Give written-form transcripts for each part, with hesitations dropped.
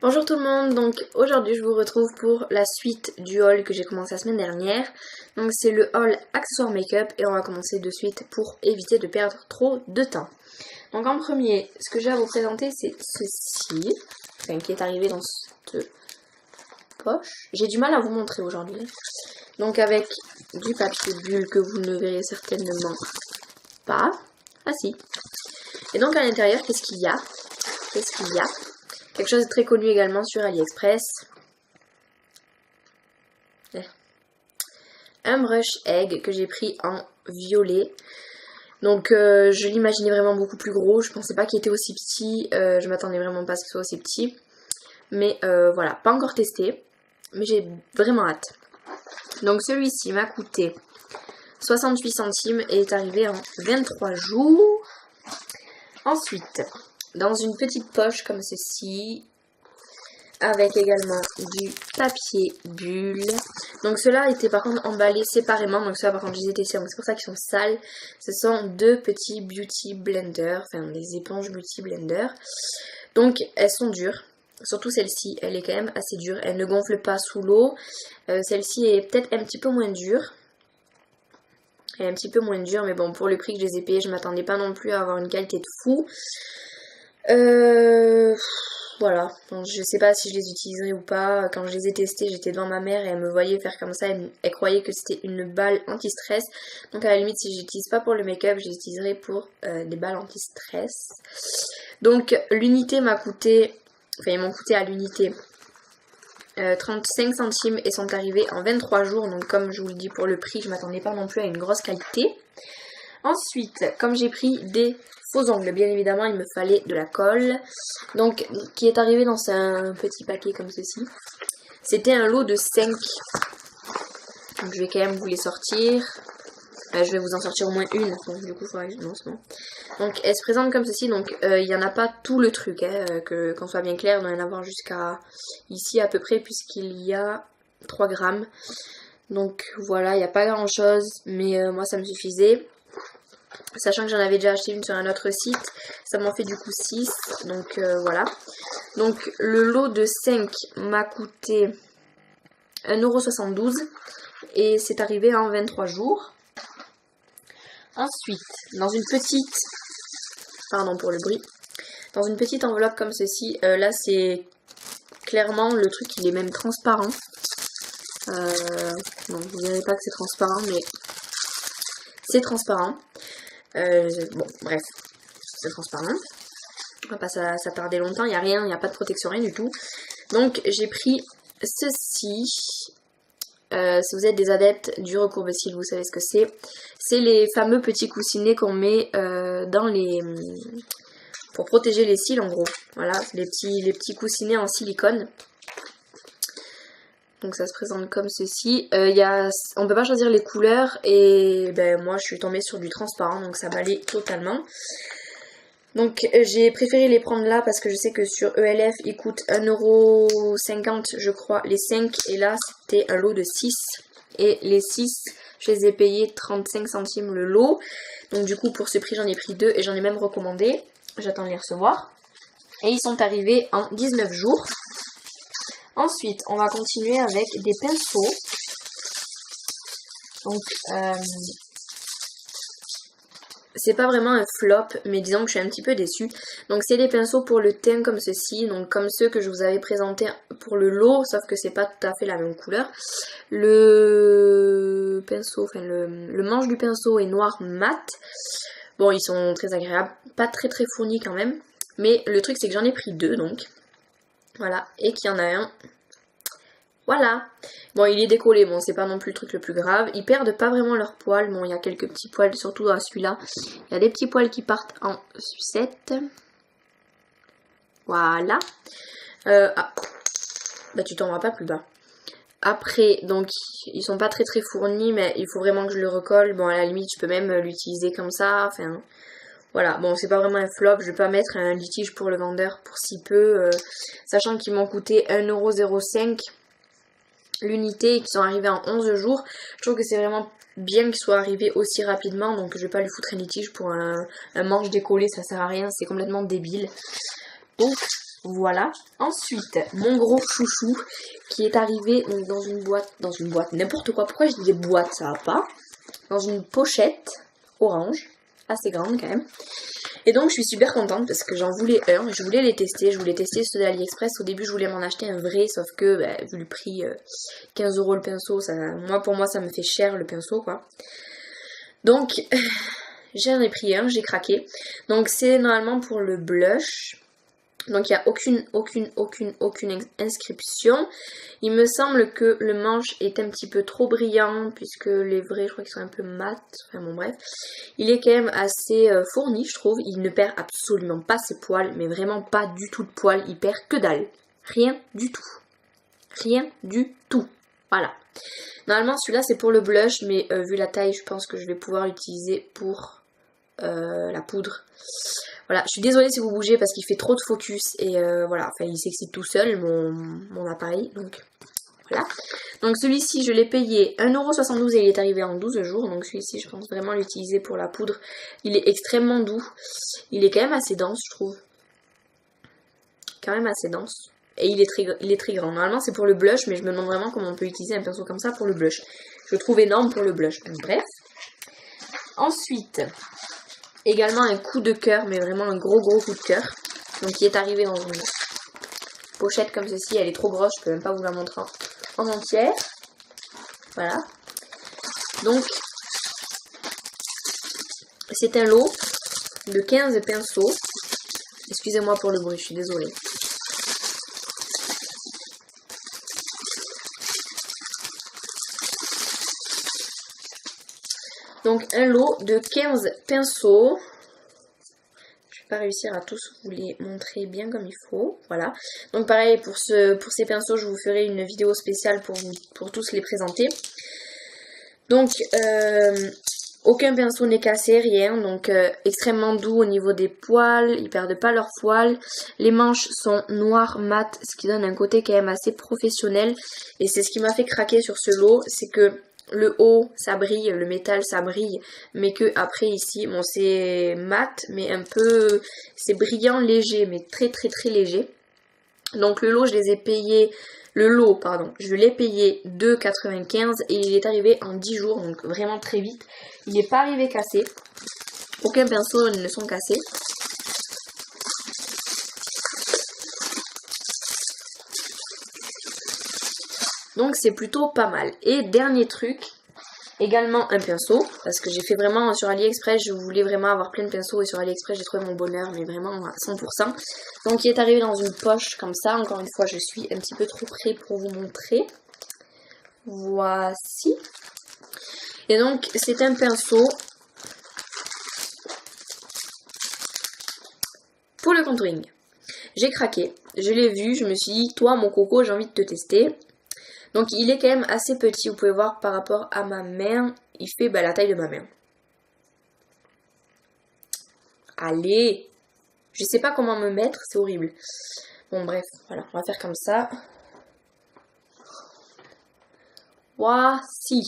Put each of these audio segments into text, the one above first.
Bonjour tout le monde, donc aujourd'hui je vous retrouve pour la suite du haul que j'ai commencé la semaine dernière. Donc c'est le haul accessoires make-up et on va commencer de suite pour éviter de perdre trop de temps. Donc en premier, ce que j'ai à vous présenter c'est ceci, enfin, qui est arrivé dans cette poche. J'ai du mal à vous montrer aujourd'hui. Donc avec du papier bulle que vous ne verrez certainement pas. Ah si. Et donc à l'intérieur, qu'est-ce qu'il y a? Quelque chose de très connu également sur AliExpress. Un brush egg que j'ai pris en violet. Donc je l'imaginais vraiment beaucoup plus gros. Je pensais pas qu'il était aussi petit. Je m'attendais vraiment pas à ce qu'il soit aussi petit. Mais voilà, pas encore testé. Mais j'ai vraiment hâte. Donc celui-ci m'a coûté 68 centimes et est arrivé en 23 jours. Ensuite, dans une petite poche comme ceci, avec également du papier bulle. Donc ceux-là étaient par contre emballés séparément, donc ceux-là par contre je les ai testés, donc c'est pour ça qu'ils sont sales. Ce sont deux petits beauty blenders, enfin des éponges beauty blender. Donc elles sont dures, surtout celle-ci, elle est quand même assez dure, elle ne gonfle pas sous l'eau. Celle-ci est peut-être un petit peu moins dure. Elle est un petit peu moins dure, mais bon, pour le prix que je les ai payés, je m'attendais pas non plus à avoir une qualité de fou. Voilà, donc, je sais pas si je les utiliserai ou pas. Quand je les ai testés, j'étais devant ma mère et elle me voyait faire comme ça. Elle croyait que c'était une balle anti-stress. Donc à la limite, si je l'utilise pas pour le make-up, je les utiliserai pour des balles anti-stress. Donc l'unité m'a coûté, enfin ils m'ont coûté à l'unité 35 centimes et sont arrivés en 23 jours. Donc comme je vous le dis, pour le prix, je m'attendais pas non plus à une grosse qualité. Ensuite, comme j'ai pris des faux ongles, bien évidemment, il me fallait de la colle. Donc, qui est arrivé dans un petit paquet comme ceci. C'était un lot de 5. Donc, je vais quand même vous les sortir. Je vais vous en sortir au moins une. Donc, du coup, il faudra que je... Non, c'est bon. Donc, elle se présente comme ceci. Donc, il n'y en a pas tout le truc. Qu'on soit bien clair, il doit y en avoir jusqu'à ici à peu près, puisqu'il y a 3 grammes. Donc, voilà, il n'y a pas grand chose. Mais moi, ça me suffisait. Sachant que j'en avais déjà acheté une sur un autre site, ça m'en fait du coup 6, donc voilà. Donc le lot de 5 m'a coûté 1,72 € et c'est arrivé en 23 jours. Ensuite, dans une petite, pardon pour le bruit, dans une petite enveloppe comme ceci, là c'est clairement le truc, il est même transparent. Bon, vous verrez pas que c'est transparent, mais c'est transparent. Bon, bref, c'est transparent. On va pas s'attarder longtemps, il n'y a rien, il n'y a pas de protection, rien du tout. Donc j'ai pris ceci. Si vous êtes des adeptes du recourbe-cils, vous savez ce que c'est. C'est les fameux petits coussinets qu'on met dans les... pour protéger les cils en gros. Voilà, les petits coussinets en silicone. Donc ça se présente comme ceci. On peut pas choisir les couleurs et ben, moi je suis tombée sur du transparent, donc ça m'allait totalement. Donc j'ai préféré les prendre là parce que je sais que sur ELF ils coûtent 1,50 € je crois les 5 et là c'était un lot de 6. Et les 6 je les ai payés 35 centimes le lot. Donc du coup pour ce prix j'en ai pris 2 et j'en ai même recommandé. J'attends de les recevoir. Et ils sont arrivés en 19 jours. Ensuite, on va continuer avec des pinceaux. Donc, c'est pas vraiment un flop, mais disons que je suis un petit peu déçue. Donc, c'est des pinceaux pour le teint comme ceci, donc comme ceux que je vous avais présentés pour le lot, sauf que c'est pas tout à fait la même couleur. Le pinceau, enfin le manche du pinceau est noir mat. Bon, ils sont très agréables, pas très fournis quand même. Mais le truc, c'est que j'en ai pris 2, donc. Voilà, et qu'il y en a un. Voilà. Bon, il est décollé, bon, c'est pas non plus le truc le plus grave. Ils perdent pas vraiment leurs poils. Bon, il y a quelques petits poils, surtout à celui-là. Il y a des petits poils qui partent en sucette. Voilà. Ah. Bah, tu t'en vas pas plus bas. Après, donc, ils sont pas très fournis, mais il faut vraiment que je le recolle. Bon, à la limite, je peux même l'utiliser comme ça. Enfin... Voilà, bon c'est pas vraiment un flop, je vais pas mettre un litige pour le vendeur pour si peu, sachant qu'ils m'ont coûté 1,05 € l'unité et qu'ils sont arrivés en 11 jours. Je trouve que c'est vraiment bien qu'ils soient arrivés aussi rapidement, donc je vais pas lui foutre un litige pour un manche décollé, ça sert à rien, c'est complètement débile. Donc Voilà. Ensuite, mon gros chouchou qui est arrivé donc, dans une boîte, n'importe quoi. Pourquoi je dis des boîtes, ça va pas. Dans une pochette orange, assez grande quand même. Et donc je suis super contente parce que j'en voulais un, je voulais les tester, ceux d'AliExpress. Au début je voulais m'en acheter un vrai, sauf que bah, vu le prix, 15 € le pinceau, pour moi ça me fait cher le pinceau quoi. Donc j'en ai pris un, j'ai craqué. Donc c'est normalement pour le blush. Donc il n'y a aucune inscription. Il me semble que le manche est un petit peu trop brillant puisque les vrais je crois qu'ils sont un peu mat. Enfin bon bref. Il est quand même assez fourni je trouve. Il ne perd absolument pas ses poils. Mais vraiment pas du tout de poils. Il perd que dalle. Rien du tout. Rien du tout. Voilà. Normalement celui-là c'est pour le blush. Mais vu la taille je pense que je vais pouvoir l'utiliser pour la poudre. Voilà, je suis désolée si vous bougez parce qu'il fait trop de focus et voilà, enfin il s'excite tout seul mon appareil, donc voilà. Donc celui-ci je l'ai payé 1,72 € et il est arrivé en 12 jours, donc celui-ci je pense vraiment l'utiliser pour la poudre. Il est extrêmement doux, il est quand même assez dense je trouve, quand même assez dense. Et il est très grand, normalement c'est pour le blush mais je me demande vraiment comment on peut utiliser un pinceau comme ça pour le blush. Je le trouve énorme pour le blush, donc bref. Ensuite... également un coup de cœur, mais vraiment un gros coup de cœur. Donc qui est arrivé dans une pochette comme ceci. Elle est trop grosse, je peux même pas vous la montrer en entière. Voilà. Donc c'est un lot de 15 pinceaux. Excusez-moi pour le bruit, je suis désolée. Donc un lot de 15 pinceaux. Je vais pas réussir à tous vous les montrer bien comme il faut. Voilà. Donc pareil pour ces pinceaux, je vous ferai une vidéo spéciale pour tous les présenter. Donc aucun pinceau n'est cassé, rien. Donc extrêmement doux au niveau des poils. Ils perdent pas leurs poils. Les manches sont noires mat, ce qui donne un côté quand même assez professionnel. Et c'est ce qui m'a fait craquer sur ce lot. C'est que le haut ça brille, le métal ça brille, mais que après ici, bon c'est mat, mais un peu, c'est brillant léger, mais très léger. Donc le lot je les ai payés, je l'ai payé 2,95 et il est arrivé en 10 jours, donc vraiment très vite. Il n'est pas arrivé cassé, aucun pinceau ne sont cassés. Donc c'est plutôt pas mal. Et dernier truc, également un pinceau, parce que j'ai fait vraiment sur AliExpress, je voulais vraiment avoir plein de pinceaux et sur AliExpress j'ai trouvé mon bonheur, mais vraiment à 100%. Donc il est arrivé dans une poche comme ça, encore une fois je suis un petit peu trop près pour vous montrer. Voici. Et donc c'est un pinceau pour le contouring. J'ai craqué, je l'ai vu, je me suis dit, toi mon coco j'ai envie de te tester. Donc il est quand même assez petit, vous pouvez voir par rapport à ma main, il fait la taille de ma main. Allez, je sais pas comment me mettre, c'est horrible. Bon bref, voilà, on va faire comme ça. Voici.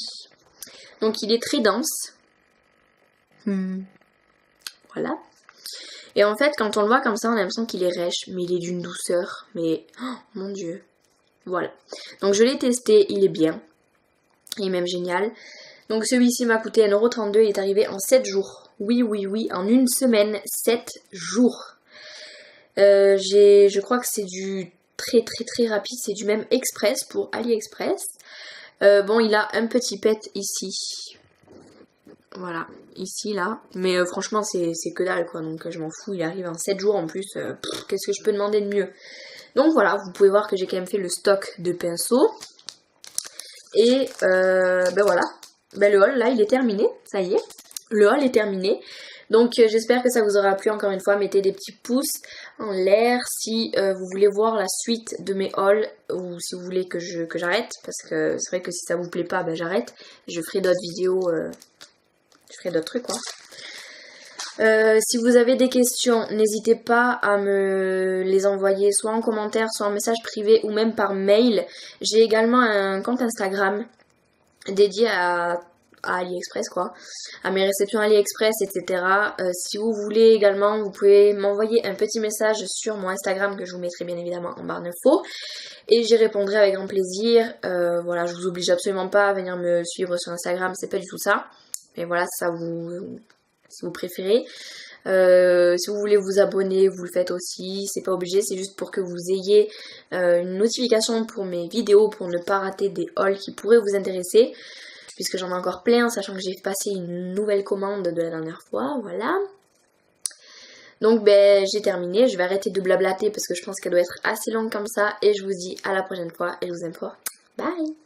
Donc il est très dense. Voilà. Et en fait quand on le voit comme ça, on a l'impression qu'il est rêche, mais il est d'une douceur. Mais, oh mon dieu. Voilà, donc je l'ai testé, il est bien, il est même génial. Donc celui-ci m'a coûté 1,32 €, il est arrivé en 7 jours. Oui, en une semaine, 7 jours. Je crois que c'est du très rapide, c'est du même express pour AliExpress. Bon, il a un petit pet ici. Voilà, ici, là. Mais franchement, c'est que dalle, quoi. Donc je m'en fous, il arrive en 7 jours en plus. Qu'est-ce que je peux demander de mieux? Donc voilà, vous pouvez voir que j'ai quand même fait le stock de pinceaux. Et voilà, le haul là il est terminé, ça y est, le haul est terminé. Donc j'espère que ça vous aura plu. Encore une fois, mettez des petits pouces en l'air si vous voulez voir la suite de mes hauls ou si vous voulez que j'arrête, parce que c'est vrai que si ça vous plaît pas, j'arrête. Je ferai d'autres vidéos, je ferai d'autres trucs quoi. Si vous avez des questions, n'hésitez pas à me les envoyer soit en commentaire, soit en message privé ou même par mail. J'ai également un compte Instagram dédié à à AliExpress quoi, à mes réceptions AliExpress, etc. Si vous voulez également, vous pouvez m'envoyer un petit message sur mon Instagram que je vous mettrai bien évidemment en barre d'infos et j'y répondrai avec grand plaisir. Voilà, je vous oblige absolument pas à venir me suivre sur Instagram, c'est pas du tout ça. Mais voilà, ça vous, si vous préférez. Si vous voulez vous abonner, vous le faites aussi, c'est pas obligé, c'est juste pour que vous ayez une notification pour mes vidéos, pour ne pas rater des hauls qui pourraient vous intéresser, puisque j'en ai encore plein, sachant que j'ai passé une nouvelle commande de la dernière fois, voilà. Donc ben j'ai terminé, je vais arrêter de blablater parce que je pense qu'elle doit être assez longue comme ça, et je vous dis à la prochaine fois, et je vous aime fort, bye.